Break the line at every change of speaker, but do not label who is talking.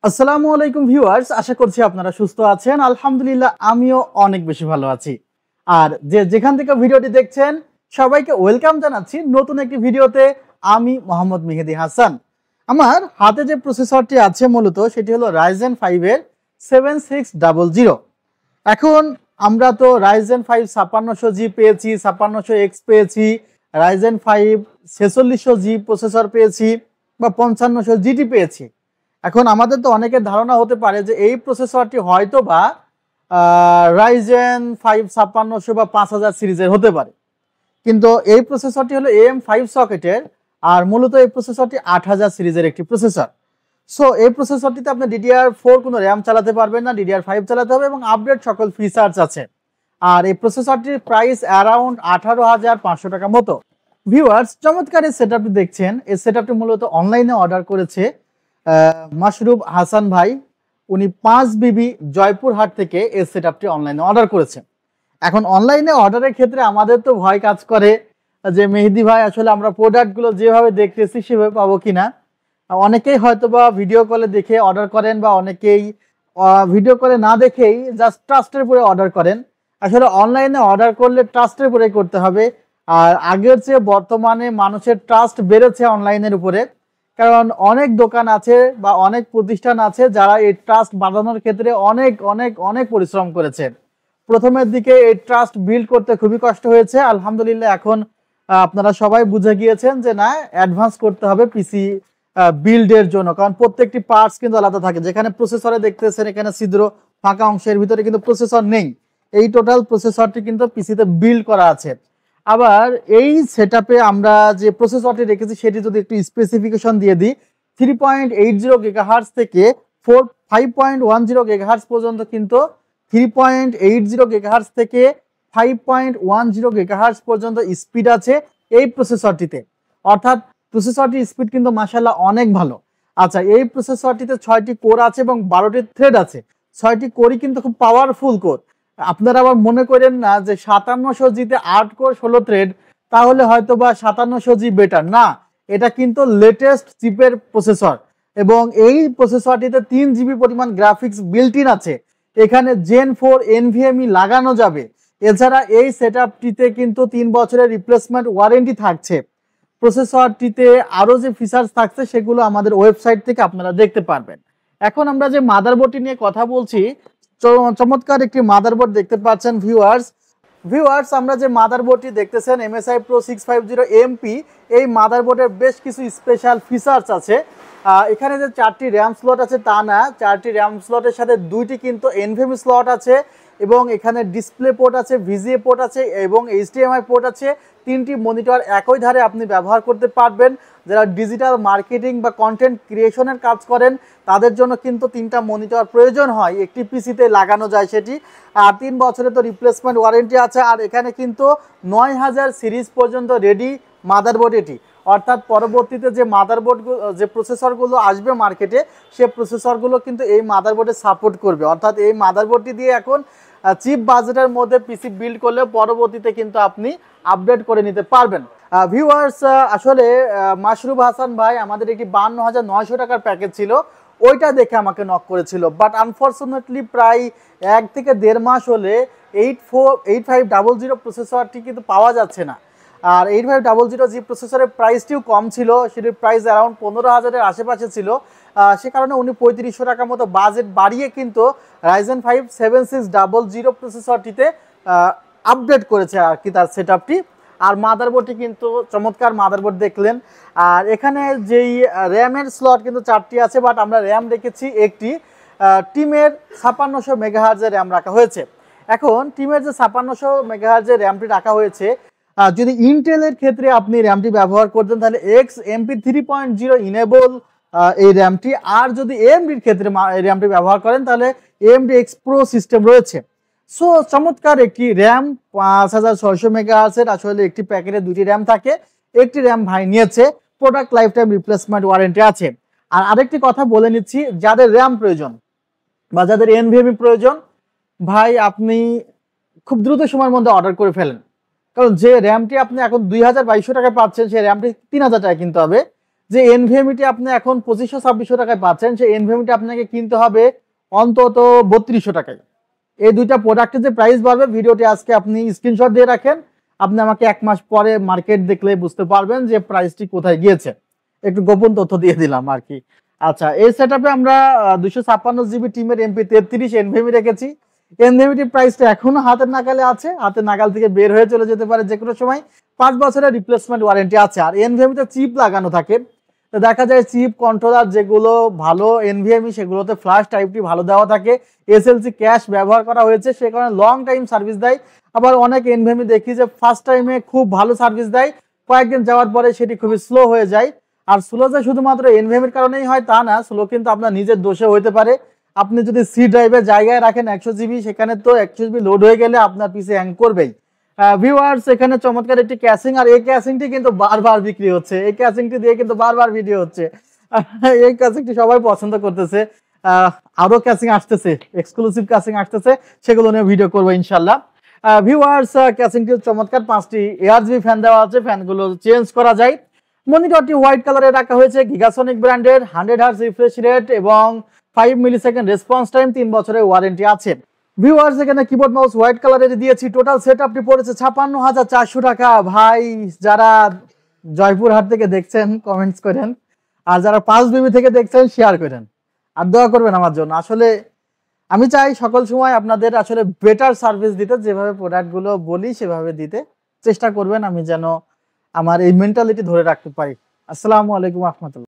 আসসালামু আলাইকুম ভিউয়ার্স, আশা করছি আপনারা সুস্থ আছেন। আলহামদুলিল্লাহ আমিও অনেক বেশি ভালো আছি। আর যেখান থেকে ভিডিওটি দেখছেন সবাইকে ওয়েলকাম জানাচ্ছি নতুন একটি ভিডিওতে। আমি মোহাম্মদ মেহেদি হাসান। আমার হাতে যে প্রসেসরটি আছে মূলত সেটি হলো Ryzen 5 এর 7600। এখন আমরা তো Ryzen 5 5600G পেয়েছি, 5600X পেয়েছি, Ryzen 5 4600G প্রসেসর পেয়েছি বা 5500GT পেয়েছি। এখন আমাদের তো অনেকের ধারণা হতে পারে যে এই প্রসেসরটি হয়তো বা Ryzen 5 5600 বা 5000 সিরিজের হতে পারে, কিন্তু এই প্রসেসরটি হলো AM5 সকেটের আর মূলত এই প্রসেসরটি 8000 সিরিজের একটি প্রসেসর। সো এই প্রসেসরটিতে আপনি DDR4 কোনো র্যাম চালাতে পারবেন না, DDR5 চালাতে হবে এবং আপডেট সকল ফিচার্স আছে। আর এই প্রসেসরটির প্রাইস অ্যারাউন্ড 18500 টাকা মতো। ভিউয়ার্স, চমৎকার এই সেটআপটি দেখছেন, এই সেটআপটি মূলত অনলাইনে অর্ডার করেছে মাশরুফ হাসান ভাই। উনি 5BB জয়পুরহাট থেকে এই সেটআপটি অনলাইনে অর্ডার করেছেন। এখন অনলাইনে অর্ডারের ক্ষেত্রে আমাদের তো ভয় কাজ করে যে মেহেদি ভাই আসলে আমরা প্রোডাক্টগুলো যেভাবে দেখতেছি সেভাবে পাবো কিনা। অনেকেই হয়তোবা ভিডিও কলে দেখে অর্ডার করেন বা অনেকেই ভিডিও কলে না দেখেই জাস্ট ট্রাস্টের উপরে অর্ডার করেন। আসলে অনলাইনে অর্ডার করলে ট্রাস্টের উপরে করতে হবে। আর আগের চেয়ে বর্তমানে মানুষের ট্রাস্ট বেড়েছে অনলাইনের উপরে, কারণ অনেক দোকান আছে বা অনেক প্রতিষ্ঠান আছে যারা এই ট্রাস্ট বাড়ানোর ক্ষেত্রে অনেক অনেক অনেক পরিশ্রম করেছে। প্রথমের দিকে এই ট্রাস্ট বিল্ড করতে খুবই কষ্ট হয়েছে। আলহামদুলিল্লাহ এখন আপনারা সবাই বুঝে গিয়েছেন যে না, অ্যাডভান্স করতে হবে পিসি বিল্ডের জন্য, কারণ প্রত্যেকটি পার্টস কিন্তু আলাদা থাকে। যেখানে প্রসেসরে দেখতেছেন এখানে ছিদ্র ফাঁকা অংশের ভিতরে কিন্তু প্রসেসর নেই, এই টোটাল প্রসেসরটি কিন্তু পিসিতে বিল্ড করা আছে। আবার এই সেটআপে আমরা যে প্রসেসরটি রেখেছি সেটি যদি একটু স্পেসিফিকেশন দিয়ে দিই, 3.80 গিগাহার্টজ থেকে 5.10 গিগাহার্টজ পর্যন্ত কিন্তু 3.80 গিগাহার্টজ থেকে 5.10 গিগাহার্টজ পর্যন্ত স্পিড আছে এই প্রসেসরটিতে। অর্থাৎ প্রসেসরটির স্পিড কিন্তু মাশাআল্লাহ অনেক ভালো। আচ্ছা, এই প্রসেসরটিতে 6টি কোর আছে এবং 12টি থ্রেড আছে। 6টি কোরই কিন্তু খুব পাওয়ারফুল কোর। আপনারা আবার মনে করেন না যে 5700Gতে 8 কোর 16 থ্রেড, তাহলে হয়তো বা 5700G বেটার না। এটা কিন্তু লেটেস্ট চিপের প্রসেসর এবং এই প্রসেসরটিতে 3GB পরিমাণ গ্রাফিক্স বিল্ট ইন আছে। এখানে Gen 4 NVMe লাগানো যাবে। এছাড়া এই সেটআপটিতে কিন্তু 3 বছরের রিপ্লেসমেন্ট ওয়ারেন্টি থাকছে। প্রসেসরটিতে আরও যে ফিচার্স থাকছে সেগুলো আমাদের ওয়েবসাইট থেকে আপনারা দেখতে পারবেন। এখন আমরা যে মাদারবোর্ডটি নিয়ে কথা বলছি, চমৎকার একটি মাদারবোর্ড দেখতে পাচ্ছেন ভিউয়ার্স আমরা যে মাদারবোর্ডটি দেখতেছেন MSI Pro 650MP, এই মাদারবোর্ডের বেশ কিছু স্পেশাল ফিচার্স আছে। এখানে যে 4টি র্যাম স্লট আছে তা না, 4টি র্যাম স্লটের সাথে 2টি কিন্তু NVMe স্লট আছে এবং এখানে ডিসপ্লে পোর্ট আছে, VGA পোর্ট আছে এবং HDMI পোর্ট আছে। 3টি মনিটর একই ধারে আপনি ব্যবহার করতে পারবেন। যারা ডিজিটাল মার্কেটিং বা কন্টেন্ট ক্রিয়েশনের কাজ করেন তাদের জন্য কিন্তু 3টা মনিটর প্রয়োজন হয়, একটি পিসিতে লাগানো যায় সেটি। আর 3 বছরের তো রিপ্লেসমেন্ট ওয়ারেন্টি আছে। আর এখানে কিন্তু 9000 সিরিজ পর্যন্ত রেডি মাদারবোর্ড এটি। অর্থাৎ পরবর্তীতে যে মাদারবোর্ডগুলো যে প্রসেসরগুলো আসবে মার্কেটে, সে প্রসেসরগুলো কিন্তু এই মাদারবোর্ডে সাপোর্ট করবে। অর্থাৎ এই মাদারবোর্ডটি দিয়ে এখন চিপ বাজেটের মধ্যে পিসি বিল্ড করলে পরবর্তীতে কিন্তু আপনি আপডেট করে নিতে পারবেন। ভিউয়ার্স, আসলে মাশরুফ হাসান ভাই আমাদের একটি 52900 টাকার প্যাকেজ ছিল, ওইটা দেখে আমাকে নক করেছিল। বাট আনফরচুনেটলি প্রায় 1 থেকে 1.5 মাস হলে 8500 প্রসেসরটি কিন্তু পাওয়া যাচ্ছে না। আর 8500G প্রসেসরের প্রাইসটিও কম ছিল, সেটির প্রাইস অ্যারাউন্ড 15000-এর আশেপাশে ছিল। সে কারণে উনি 3500 টাকার মতো বাজেট বাড়িয়ে কিন্তু Ryzen 5 7600 প্রসেসরটিতে আপডেট করেছে আর কি তার সেটআপটি। আর মাদারবোর্ডটি কিন্তু চমৎকার মাদারবোর্ড দেখলেন। আর এখানে যেই র্যামের স্লট কিন্তু 4টি আছে, বাট আমরা র্যাম রেখেছি একটি। টিমের 5600 মেগাহার্জের র্যাম রাখা হয়েছে। এখন টিমের যে 5600 মেগাহার্জের র্যামটি রাখা হয়েছে, যদি ইন্টেলের ক্ষেত্রে আপনি র্যামটি ব্যবহার করতেন তাহলে XMP 3.0 ইনেবল এই র্যামটি। আর যদি AMDর ক্ষেত্রে র্যামটি ব্যবহার করেন তাহলে AMD X Pro সিস্টেম রয়েছে। সো চমৎকার একটি র্যাম 5600 মেগাহার্জের। আসলে একটি প্যাকেটে 2টি র্যাম থাকে, একটি র্যাম ভাই নিয়েছে, product life time replacement warranty আছে। আর আরেকটি কথা বলে নিচ্ছি, যাদের র্যাম প্রয়োজন বা যাদের NVMe প্রয়োজন, ভাই আপনি খুব দ্রুত সময়ের মধ্যে অর্ডার করে ফেলেন, কারণ যে র্যামটি আপনি এখন 2200 টাকায় পাচ্ছেন সেই র্যামটি 3000 টাকা কিনতে হবে। যে এনভিএমইটি আপনি এখন 2500-2600 টাকায় পাচ্ছেন, সেই এনভিএমইটি আপনাকে কিনতে হবে অন্তত 3200 টাকায়। এই দুইটা প্রোডাক্টের যে প্রাইস বাড়বে, ভিডিওটি আজকে আপনি স্ক্রিনশট দিয়ে রাখেন, আপনি আমাকে 1 মাস পরে মার্কেট দেখলে বুঝতে পারবেন যে প্রাইসটি কোথায় গিয়েছে। একটু গোপন তথ্য দিয়ে দিলাম আর কি। আচ্ছা, এই সেটআপে আমরা 256 জিবি টিমের MP33 এনভিএমই রেখেছি। এনভিএমইটির প্রাইসটা এখনো হাতের নাগালে আছে, হাতের নাগাল থেকে বের হয়ে চলে যেতে পারে যে কোনো সময়। 5 বছরের রিপ্লেসমেন্ট ওয়ারেন্টি আছে। আর এনভিএমইতে চিপ লাগানো থাকে, তো দেখা যায় চিপ কন্ট্রোলার যেগুলো ভালো এনভিএমই সেগুলোতে ফ্ল্যাশ টাইপটি ভালো দেওয়া থাকে, এসএলসি ক্যাশ ব্যবহার করা হয়েছে, সে কারণে লং টাইম সার্ভিস দেয়। আবার অনেক এনভিএমই দেখি যে ফার্স্ট টাইমে খুব ভালো সার্ভিস দেয়, কয়েকদিন যাওয়ার পরে সেটি খুবই স্লো হয়ে যায়। আর স্লো যে শুধুমাত্র এনভিএমের কারণেই হয় তা না, স্লো কিন্তু আপনার নিজের দোষে হতে পারে। আপনি যদি সি ড্রাইভে জায়গায় রাখেন 100 জিবি, সেখানে তো 100 জিবি লোড হয়ে গেলে আপনার পিসে হ্যাং করবেই। ভিউয়ার্স, এখানে চমৎকার একটি ক্যাসিং, আর এই ক্যাসিংটি কিন্তু বারবার বিক্রি হচ্ছে, এই ক্যাসিংটি দিয়ে কিন্তু বারবার ভিডিও হচ্ছে। এই ক্যাসিংটি সবাই পছন্দ করতেছে। আরো ক্যাসিং আসতেছে, এক্সক্লুসিভ ক্যাসিং আসতেছে, সেগুলো নিয়ে ভিডিও করবো ইনশাল্লাহ। ভিউয়ার্স, ক্যাসিংটি চমৎকার, 5টি এআরজিবি ফ্যান দেওয়া আছে, ফ্যানগুলো চেঞ্জ করা যায়। মনিটরটি হোয়াইট কালারে রাখা হয়েছে, গিগাসনিক ব্র্যান্ডের, 100 হার্জ রিফ্রেশ রেট এবং 5 মিলিসেকেন্ড রেসপন্স টাইম, 3 বছরের ওয়ারেন্টি আছে। ভিউয়ার্স, এখানে কিবোর্ড মাউস হোয়াইট কালারের দিয়েছি। টোটাল সেটআপটি পড়েছে 56,400 টাকা। ভাই, যারা জয়পুরহাট থেকে দেখছেন কমেন্টস করেন, আর যারা 5 বিবি থেকে দেখছেন শেয়ার করেন, আর দোয়া করবেন আমার জন্য। আসলে আমি চাই সকল সময় আপনাদের আসলে বেটার সার্ভিস দিতে, যেভাবে প্রোডাক্টগুলো বলি সেভাবে দিতে চেষ্টা করবেন, আমি যেন আমার এই মেন্টালিটি ধরে রাখতে পারি। আসসালামু আলাইকুম রহমতুল্লাহ।